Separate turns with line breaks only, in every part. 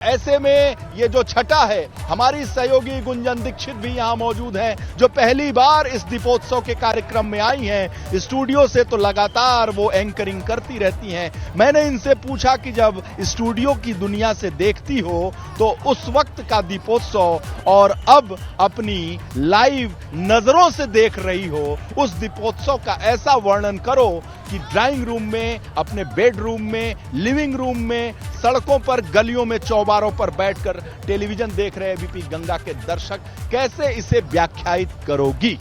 ऐसे में ये जो छठा है, हमारी सहयोगी गुंजन दीक्षित भी यहाँ मौजूद हैं, जो पहली बार इस दीपोत्सव के कार्यक्रम में आई हैं। स्टूडियो से तो लगातार वो एंकरिंग करती रहती हैं। मैंने इनसे पूछा कि जब स्टूडियो की दुनिया से देखती हो तो उस वक्त का दीपोत्सव और अब अपनी लाइव नजरों से देख रही हो उस दीपोत्सव का ऐसा वर्णन करो कि ड्राइंग रूम में, अपने बेडरूम में, लिविंग रूम में, सड़कों पर, गलियों में, चौबारों पर बैठकर टेलीविजन देख रहे बीपी गंगा के दर्शक कैसे इसे व्याख्यायित करोगी?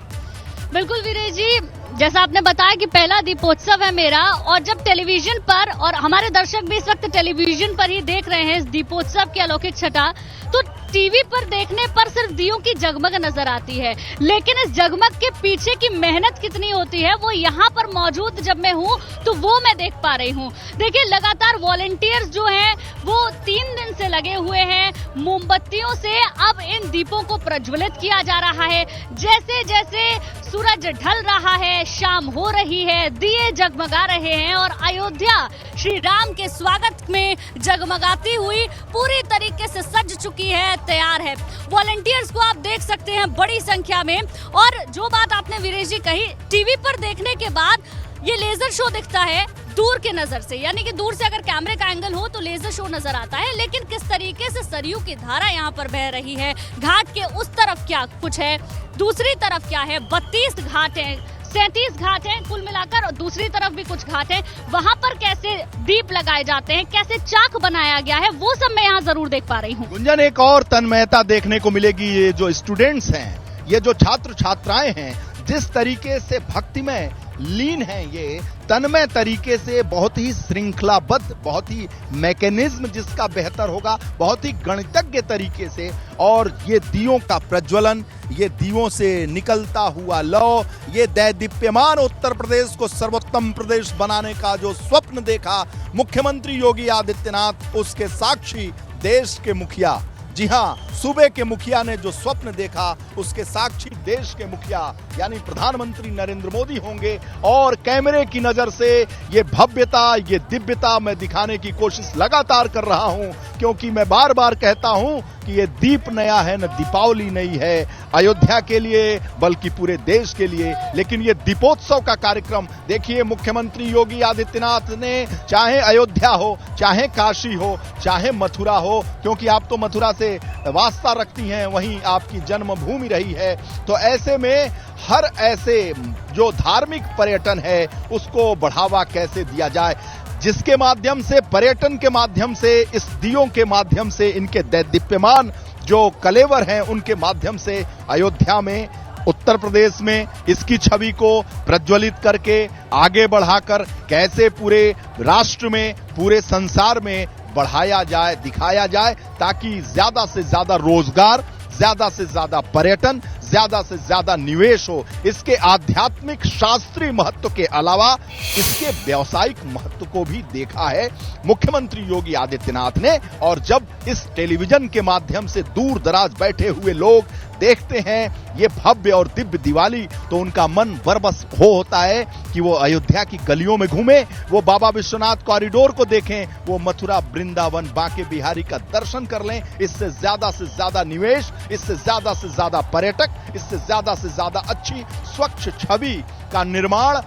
बिल्कुल वीरेश जी, जैसा आपने बताया कि पहला दीपोत्सव है मेरा, और जब टेलीविजन पर, और हमारे दर्शक भी इस वक्त टेलीविजन पर ही देख रहे हैं इस दीपोत्सव की अलौकिक छठा, तो टीवी पर देखने पर सिर्फ दियों की जगमग नजर आती है, लेकिन इस जगमग के पीछे की मेहनत कितनी होती है वो यहाँ पर मौजूद जब मैं हूँ तो वो मैं देख पा रही हूँ। देखिए, लगातार वॉलंटियर्स जो हैं वो 3 दिन से लगे हुए हैं। मोमबत्तियों से अब इन दीपों को प्रज्वलित किया जा रहा है। जैसे जैसे सूरज ढल रहा है, शाम हो रही है, दिए जगमगा रहे हैं और अयोध्या श्री राम के स्वागत में जगमगाती हुई पूरी तरीके से सज चुकी है, तैयार है। वॉलंटियर्स को आप देख सकते हैं बड़ी संख्या में। और जो बात आपने वीरेश जी कही, टीवी पर देखने के बाद ये लेजर शो दिखता है दूर के नजर से, यानी कि दूर से अगर कैमरे का एंगल हो तो लेजर शो नजर आता है, लेकिन किस तरीके से सरयू की धारा यहाँ पर बह रही है, घाट के उस तरफ क्या कुछ है, दूसरी तरफ क्या है, 32 घाट हैं, 37 घाट हैं कुल मिलाकर, और दूसरी तरफ भी कुछ घाट हैं, वहां पर कैसे दीप लगाए जाते हैं, कैसे चाक बनाया गया है, वो सब मैं यहाँ जरूर देख पा रही हूँ।
गुंजन, एक और तन्मयता देखने को मिलेगी। ये जो स्टूडेंट्स हैं, ये जो छात्र छात्राएं हैं, जिस तरीके से भक्ति में लीन है, ये तन्मय तरीके से, बहुत ही श्रृंखलाबद्ध, बहुत ही मैकेनिज्म जिसका बेहतर होगा, बहुत ही गणितज्ञ तरीके से, और ये दियों का प्रज्वलन, ये दियों से निकलता हुआ लौ, ये दैदीप्यमान उत्तर प्रदेश को सर्वोत्तम प्रदेश बनाने का जो स्वप्न देखा मुख्यमंत्री योगी आदित्यनाथ, उसके साक्षी देश के मुखिया, जी हाँ, सूबे के मुखिया ने जो स्वप्न देखा उसके साक्षी देश के मुखिया यानी प्रधानमंत्री नरेंद्र मोदी होंगे। और कैमरे की नजर से ये भव्यता, ये दिव्यता मैं दिखाने की कोशिश लगातार कर रहा हूं, क्योंकि मैं बार बार कहता हूं कि ये दीप नया है, न दीपावली नई है अयोध्या के लिए बल्कि पूरे देश के लिए। लेकिन ये दीपोत्सव का कार्यक्रम देखिए, मुख्यमंत्री योगी आदित्यनाथ ने, चाहे अयोध्या हो, चाहे काशी हो, चाहे मथुरा हो, क्योंकि आप तो मथुरा से वास्ता रखती हैं, वहीं आपकी जन्मभूमि रही है, तो ऐसे में हर ऐसे जो धार्मिक पर्यटन है उसको बढ़ावा कैसे दिया जाए, जिसके माध्यम से, पर्यटन के माध्यम से, इस दियों के माध्यम से, इनके दैदीप्यमान जो कलेवर हैं उनके माध्यम से अयोध्या में, उत्तर प्रदेश में इसकी छवि को प्रज्वलित करके आगे बढ़ाकर कैसे पूरे राष्ट्र में, पूरे संसार में बढ़ाया जाए, दिखाया जाए, ताकि ज्यादा से ज्यादा रोजगार, ज्यादा से ज्यादा पर्यटन, ज्यादा से ज्यादा निवेश हो। इसके आध्यात्मिक शास्त्रीय महत्व के अलावा इसके व्यावसायिक महत्व को भी देखा है मुख्यमंत्री योगी आदित्यनाथ ने। और जब इस टेलीविजन के माध्यम से दूर दराज बैठे हुए लोग देखते हैं ये भव्य और दिव्य दिवाली, तो उनका मन बरबस होता है कि वो अयोध्या की गलियों में घूमें, वो बाबा विश्वनाथ कॉरिडोर को देखें, वो मथुरा, वृंदावन, बांके बिहारी का दर्शन कर लें। इससे ज्यादा निवेश, इससे ज्यादा पर्यटक, इससे ज्यादा अच्छी स्वच्छ छवि का निर्माण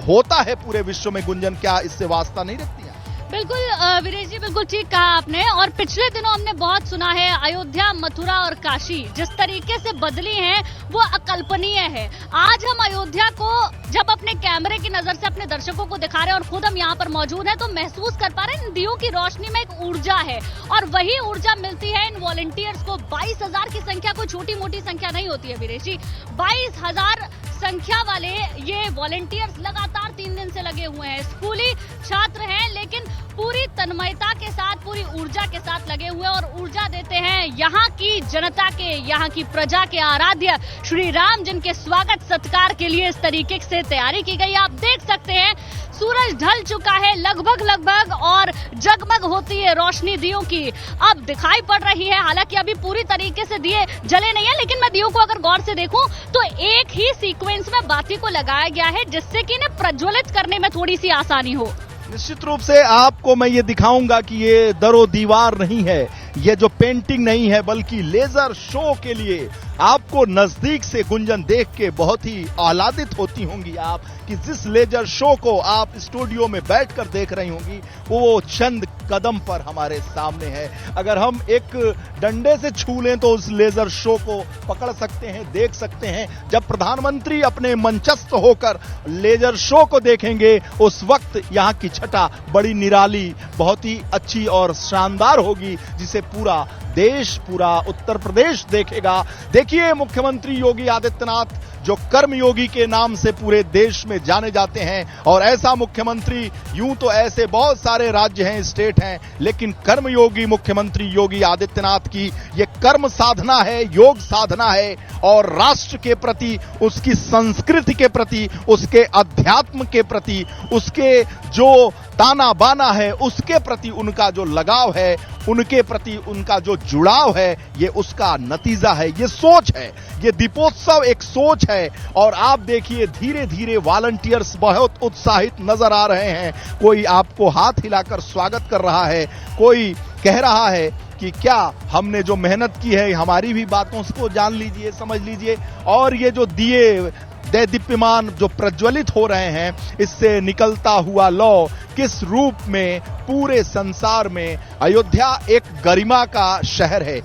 होता है पूरे विश्व में। गुंजन, क्या इससे वास्ता नहीं रखती है?
बिल्कुल वीरेश जी, बिल्कुल ठीक कहा आपने। और पिछले दिनों हमने बहुत सुना है अयोध्या, मथुरा और काशी जिस तरीके से बदली हैं वो अकल्पनीय है। आज हम अयोध्या को जब अपने कैमरे की नजर से अपने दर्शकों को दिखा रहे हैं और खुद हम यहाँ पर मौजूद हैं, तो महसूस कर पा रहे हैं इन दियों की रोशनी में एक ऊर्जा है, और वही ऊर्जा मिलती है इन वॉलंटियर्स को। 22,000 की संख्या कोई छोटी मोटी संख्या नहीं होती है वीरेश जी। 22,000 संख्या वाले ये वॉलंटियर्स लगातार 3 दिन से लगे हुए हैं। स्कूली छात्र हैं, लेकिन पूरी तन्मयता के साथ, पूरी ऊर्जा के साथ लगे हुए हैं, और ऊर्जा देते हैं यहाँ की जनता के, यहाँ की प्रजा के आराध्य श्री राम, जिनके स्वागत सत्कार के लिए इस तरीके से तैयारी की गई। आप देख सकते हैं सूरज ढल चुका है लगभग, और जगमग होती है रोशनी दियों की अब दिखाई पड़ रही है। हालांकि अभी पूरी तरीके से दिए जले नहीं है, लेकिन मैं दियों को अगर गौर से देखूं तो एक ही सीक्वेंस में बाती को लगाया गया है, जिससे कि इन्हें प्रज्वलित करने में थोड़ी सी आसानी हो।
निश्चित रूप से आपको मैं ये दिखाऊंगा कि ये दरो दीवार नहीं है, ये जो पेंटिंग नहीं है बल्कि लेजर शो के लिए आपको नजदीक से गुंजन देख के बहुत ही आह्लादित होती होंगी आप कि जिस लेजर शो को आप स्टूडियो में बैठकर देख रही होंगी वो चंद कदम पर हमारे सामने है। अगर हम एक डंडे से छू लें तो उस लेजर शो को पकड़ सकते हैं, देख सकते हैं। जब प्रधानमंत्री अपने मंचस्थ होकर लेजर शो को देखेंगे उस वक्त यहाँ की छटा बड़ी निराली, बहुत ही अच्छी और शानदार होगी, जिसे पूरा देश, पूरा उत्तर प्रदेश देखेगा। देखिए मुख्यमंत्री योगी आदित्यनाथ जो कर्मयोगी के नाम से पूरे देश में जाने जाते हैं, और ऐसा मुख्यमंत्री, यूं तो ऐसे बहुत सारे राज्य हैं, स्टेट हैं, लेकिन कर्मयोगी मुख्यमंत्री योगी आदित्यनाथ की ये कर्म साधना है, योग साधना है, और राष्ट्र के प्रति, उसकी संस्कृति के प्रति, उसके अध्यात्म के प्रति, उसके जो ताना बाना है उसके प्रति उनका जो लगाव है, उनके प्रति उनका जो जुड़ाव है, ये उसका नतीजा है, ये सोच है। ये दीपोत्सव एक सोच है। और आप देखिए धीरे धीरे वॉलंटियर्स बहुत उत्साहित नजर आ रहे हैं। कोई आपको हाथ हिलाकर स्वागत कर रहा है, कोई कह रहा है कि क्या हमने जो मेहनत की है, हमारी भी बातों को जान लीजिए, समझ लीजिए। और ये जो दिए दीप्यमान जो प्रज्वलित हो रहे हैं, इससे निकलता हुआ लौ किस रूप में पूरे संसार में अयोध्या एक गरिमा का शहर है,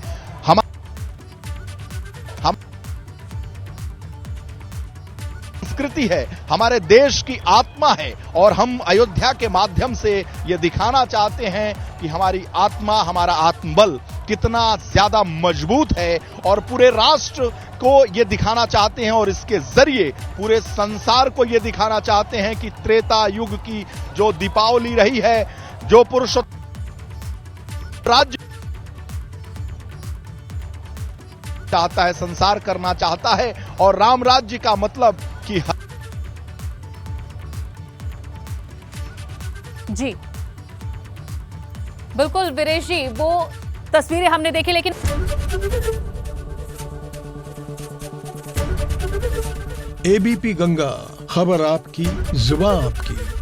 हम संस्कृति है, हमारे देश की आत्मा है। और हम अयोध्या के माध्यम से ये दिखाना चाहते हैं कि हमारी आत्मा, हमारा आत्मबल कितना ज्यादा मजबूत है, और पूरे राष्ट्र को ये दिखाना चाहते हैं, और इसके जरिए पूरे संसार को ये दिखाना चाहते हैं कि त्रेता युग की जो दीपावली रही है, जो पुरुषोत्तम राज्य चाहता है, संसार करना चाहता है, और राम राज्य का मतलब कि
जी बिल्कुल वीरेश जी, वो तस्वीरें हमने देखी, लेकिन
एबीपी गंगा, खबर आपकी, जुबान आपकी।